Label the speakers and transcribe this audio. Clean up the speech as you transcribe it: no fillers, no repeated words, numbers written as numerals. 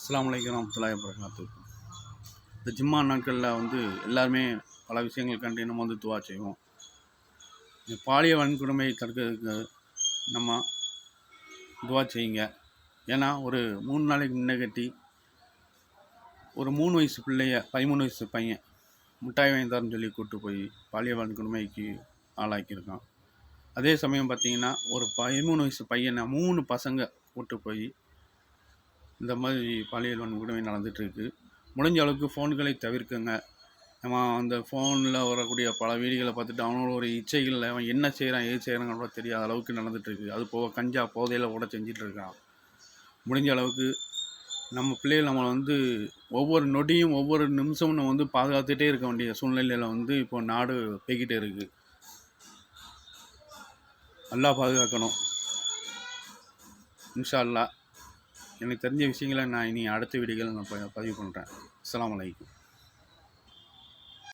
Speaker 1: அஸ்ஸலாமு அலைக்கும் வரஹ்மத்துல்லாஹி வபரகாத்துஹு. இந்த ஜும்மா நாட்களில் எல்லாருமே பல விஷயங்கள் கண்டு நம்ம துவா செய்வோம். இந்த பாலியல் வன்கொடுமை தடுக்கிறதுக்கு நம்ம துவா செய்யுங்க. ஏன்னா ஒரு 3 நாளைக்கு முன்ன கட்டி ஒரு 3 வயசு பிள்ளைய 13 வயசு பையன் மிட்டாய் வாங்கி தரேன்னு சொல்லி கூப்பிட்டு போய் பாலியல் வன்கொடுமைக்கு ஆளாக்கியிருக்கான். அதே சமயம் பார்த்திங்கன்னா ஒரு 13 வயசு பையனை 3 பசங்க கூப்பிட்டு போய் இந்த மாதிரி பாலியல் வன்கொடுமை நடந்துகிட்ருக்கு. முடிஞ்ச அளவுக்கு ஃபோன்களை தவிர்க்குங்க. நம்ம அந்த ஃபோனில் வரக்கூடிய பல வீடியோகளை பார்த்துட்டு அவனோட ஒரு இச்சைகளில் அவன் என்ன செய்கிறான் ஏது செய்கிறான்னு கூட தெரியாத அளவுக்கு நடந்துகிட்ருக்கு. அது போக கஞ்சா போதையில் கூட செஞ்சிட்ருக்கான். முடிஞ்ச அளவுக்கு நம்ம பிள்ளைகள் நம்மளை ஒவ்வொரு நொடியும் ஒவ்வொரு நிமிஷமும் நம்ம பாதுகாத்துகிட்டே இருக்க வேண்டிய சூழ்நிலையில் இப்போ நாடு போய்கிட்டே இருக்குது. அல்லாஹ் பாதுகாக்கணும். இன்ஷா அல்லாஹ். எனக்கு தெரிஞ்ச விஷயங்களை நான் இனி அடுத்த வீடியோவில் நான் பதிவு பண்ணுறேன். அஸ்ஸலாமு அலைக்கும்.